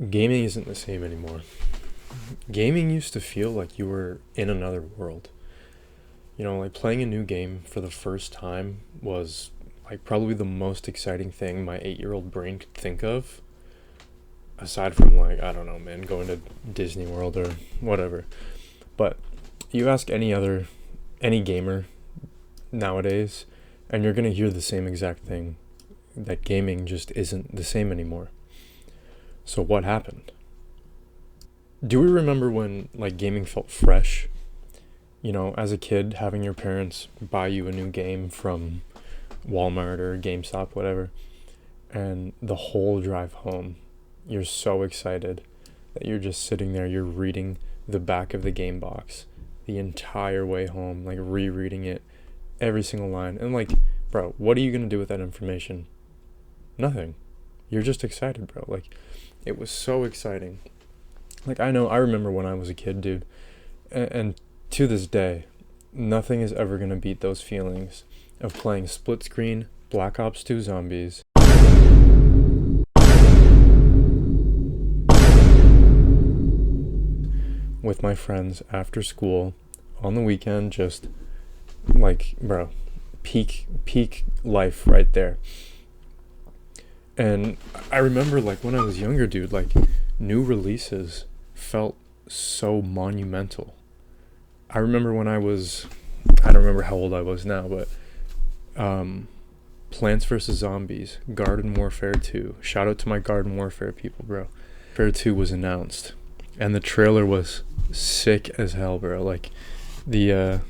Gaming isn't the same anymore. Gaming used to feel like you were in another world. Like playing a new game for the first time was like probably the most exciting thing my 8-year-old brain could think of, aside from like, I don't know, man, going to Disney World or whatever. But you ask any gamer nowadays, and you're gonna hear the same exact thing, that gaming just isn't the same anymore. So what happened? Do we remember when like gaming felt fresh? As a kid, having your parents buy you a new game from Walmart or GameStop, whatever, and the whole drive home, you're so excited that you're just sitting there, you're reading the back of the game box the entire way home, like rereading it, every single line. And like, bro, what are you going to do with that information? Nothing. You're just excited, bro. Like, it was so exciting. Like, I remember when I was a kid, dude. And to this day, nothing is ever going to beat those feelings of playing split screen Black Ops 2 Zombies with my friends after school on the weekend. Just like, bro, peak life right there. And I remember like when I was younger, dude, like new releases felt so monumental. I remember when I don't remember how old I was now, but Plants vs. Zombies, Garden Warfare 2. Shout out to my Garden Warfare people, bro. Warfare 2 was announced, and the trailer was sick as hell, bro. Like the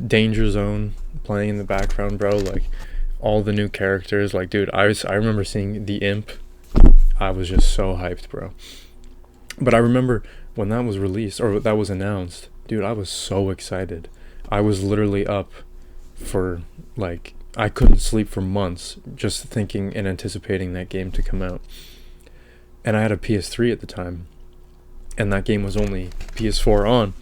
Danger Zone playing in the background, bro. Like all the new characters. Like, dude, I remember seeing the Imp. I was just so hyped, bro. But I remember when that was released, or that was announced, dude, I was so excited. I was literally up for, like, I couldn't sleep for months just thinking and anticipating that game to come out. And I had a PS3 at the time, and that game was only PS4 on.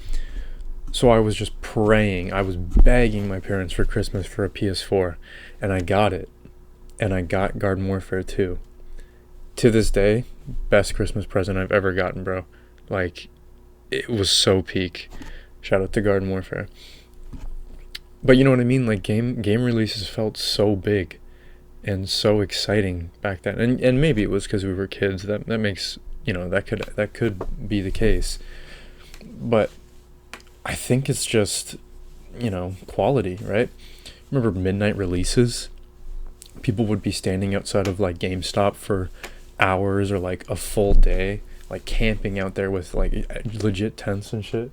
So I was just praying. I was begging my parents for Christmas for a PS4, and I got it. And I got Garden Warfare 2. To this day, best Christmas present I've ever gotten, bro. Like, it was so peak. Shout out to Garden Warfare. But you know what I mean? Like, game releases felt so big and so exciting back then. And maybe it was because we were kids. That makes, that could be the case. But I think it's just, quality, right? Remember midnight releases? People would be standing outside of like GameStop for hours or like a full day, like camping out there with like legit tents and shit,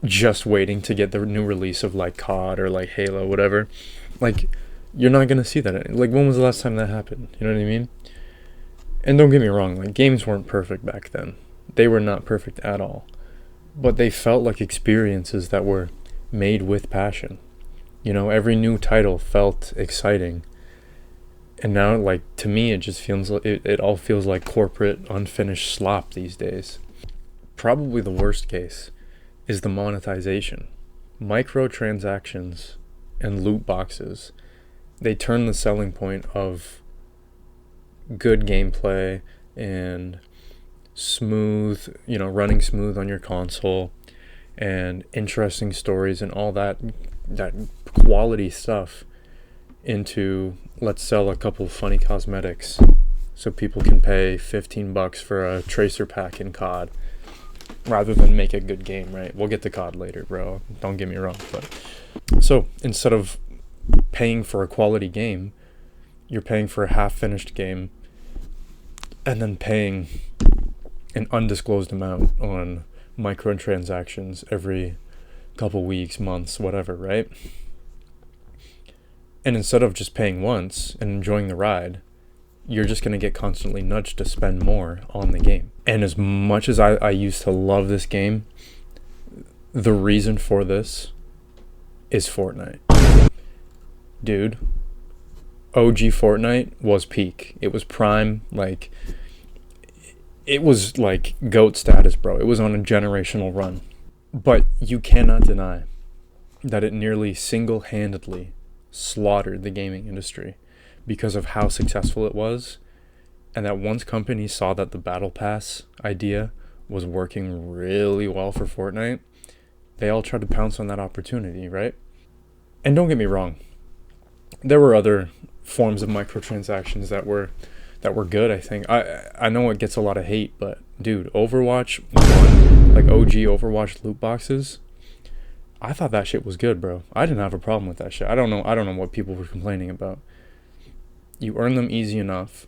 just waiting to get the new release of like COD or like Halo, whatever. Like, you're not gonna see that. Like, when was the last time that happened? You know what I mean? And don't get me wrong, like, games weren't perfect back then. They were not perfect at all. But they felt like experiences that were made with passion. Every new title felt exciting. And now, like, to me, it just feels like it all feels like corporate, unfinished slop these days. Probably the worst case is the monetization. Microtransactions and loot boxes, they turn the selling point of good gameplay and smooth, running smooth on your console and interesting stories and all that quality stuff into, let's sell a couple of funny cosmetics so people can pay $15 for a tracer pack in COD rather than make a good game, right? We'll get to COD later, bro. Don't get me wrong. But so instead of paying for a quality game, you're paying for a half-finished game and then paying an undisclosed amount on microtransactions every couple weeks, months, whatever, right? And instead of just paying once and enjoying the ride, you're just going to get constantly nudged to spend more on the game. And as much as I used to love this game, the reason for this is Fortnite. Dude, OG Fortnite was peak. It was prime, like, it was like GOAT status, bro. It was on a generational run. But you cannot deny that it nearly single-handedly slaughtered the gaming industry because of how successful it was And that once companies saw that the Battle Pass idea was working really well for Fortnite, they all tried to pounce on that opportunity, right? And don't get me wrong, there were other forms of microtransactions that were good. I think I know it gets a lot of hate, but dude, Overwatch 1, like OG Overwatch loot boxes, I thought that shit was good, bro. I didn't have a problem with that shit. I don't know what people were complaining about. You earn them easy enough.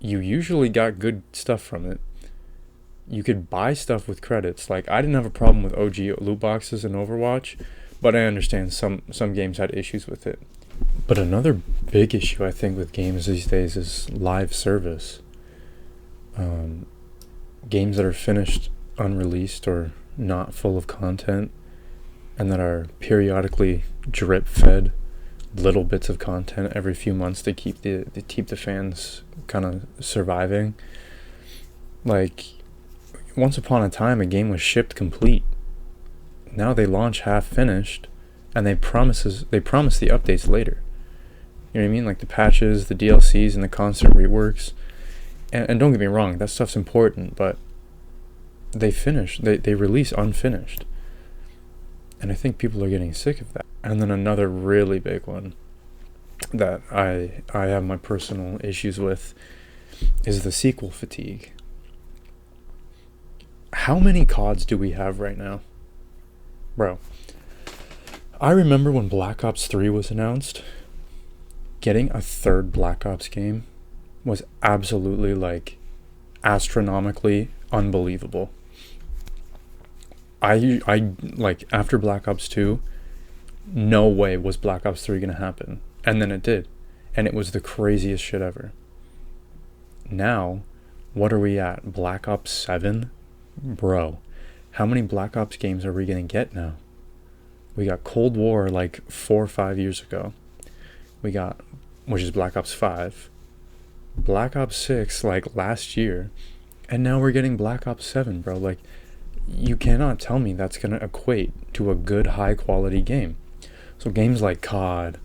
You usually got good stuff from it. You could buy stuff with credits. Like, I didn't have a problem with OG loot boxes in Overwatch, but I understand some games had issues with it. But another big issue, I think, with games these days is live service. Games that are finished, unreleased, or not full of content, and that are periodically drip fed little bits of content every few months to keep the fans kind of surviving. Like, once upon a time, a game was shipped complete. Now they launch half finished, and they promise the updates later. You know what I mean? Like the patches, the DLCs, and the constant reworks. And don't get me wrong, that stuff's important, but they release unfinished. And I think people are getting sick of that. And then another really big one that I have my personal issues with is the sequel fatigue. How many CODs do we have right now? Bro, I remember when Black Ops 3 was announced, getting a third Black Ops game was absolutely, like, astronomically unbelievable. I like, after Black Ops 2, no way was Black Ops 3 gonna happen. And then it did. And it was the craziest shit ever. Now, what are we at? Black Ops 7? Bro, how many Black Ops games are we gonna get now? We got Cold War like 4 or 5 years ago. We got, which is Black Ops 5. Black Ops 6 like last year. And now we're getting Black Ops 7, bro. Like, you cannot tell me that's going to equate to a good, high-quality game. So games like COD,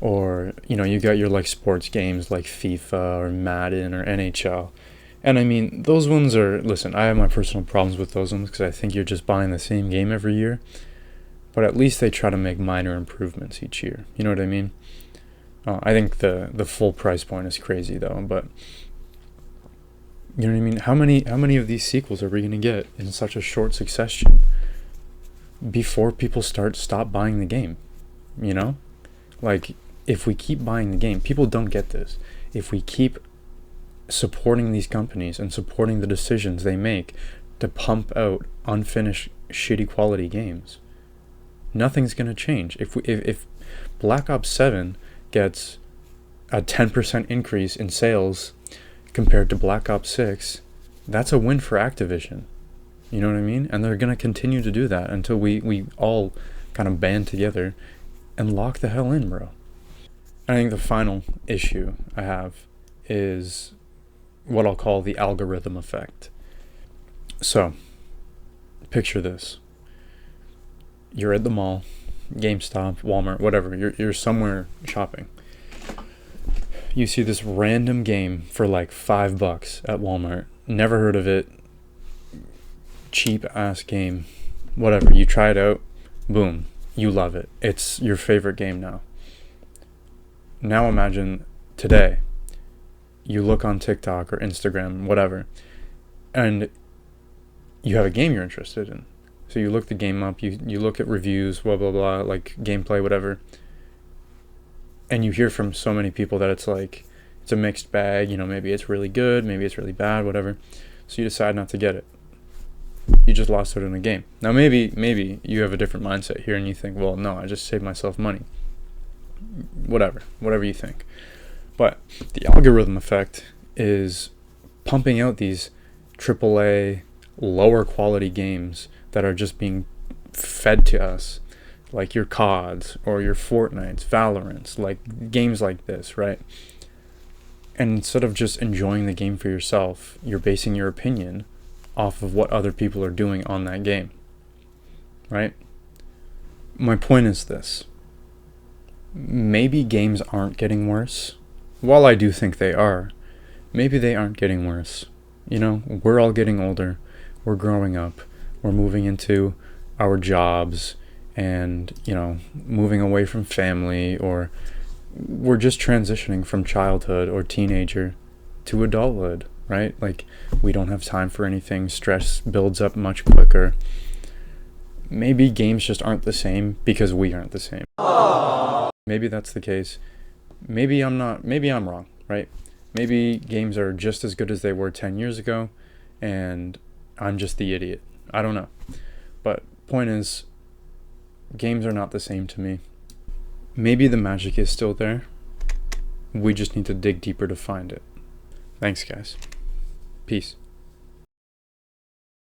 or, you know, you got your, like, sports games like FIFA or Madden or NHL. And, I mean, those ones are... Listen, I have my personal problems with those ones because I think you're just buying the same game every year. But at least they try to make minor improvements each year. You know what I mean? I think the full price point is crazy, though, but... You know what I mean? How many of these sequels are we going to get in such a short succession before people stop buying the game? You know? Like, if we keep buying the game, people don't get this. If we keep supporting these companies and supporting the decisions they make to pump out unfinished, shitty quality games, nothing's going to change. If Black Ops 7 gets a 10% increase in sales compared to Black Ops 6, that's a win for Activision. You know what I mean? And they're going to continue to do that until we all kind of band together and lock the hell in, bro. I think the final issue I have is what I'll call the algorithm effect. So, picture this. You're at the mall, GameStop, Walmart, whatever. You're somewhere shopping. You see this random game for like $5 at Walmart. Never heard of it. Cheap ass game. Whatever. You try it out. Boom. You love it. It's your favorite game now. Now imagine today. You look on TikTok or Instagram, whatever, and you have a game you're interested in. So you look the game up. You look at reviews, blah, blah, blah, like gameplay, whatever. And you hear from so many people that it's like, it's a mixed bag, you know, maybe it's really good, maybe it's really bad, whatever. So you decide not to get it. You just lost it in a game. Now maybe you have a different mindset here and you think, well, no, I just saved myself money. Whatever you think. But the algorithm effect is pumping out these AAA, lower quality games that are just being fed to us. Like your CODs or your Fortnites, Valorants, like games like this, right? And instead of just enjoying the game for yourself, you're basing your opinion off of what other people are doing on that game, right? My point is this. Maybe games aren't getting worse, while I do think they are, maybe they aren't getting worse. You know, we're all getting older, we're growing up, we're moving into our jobs, and, you know, moving away from family, or we're just transitioning from childhood or teenager to adulthood, right? Like, we don't have time for anything, stress builds up much quicker. Maybe games just aren't the same because we aren't the same. Maybe that's the case. Maybe I'm wrong, right? Maybe games are just as good as they were 10 years ago, and I'm just the idiot. I don't know. But point is, games are not the same to me. Maybe the magic is still there. We just need to dig deeper to find it. Thanks, guys. Peace.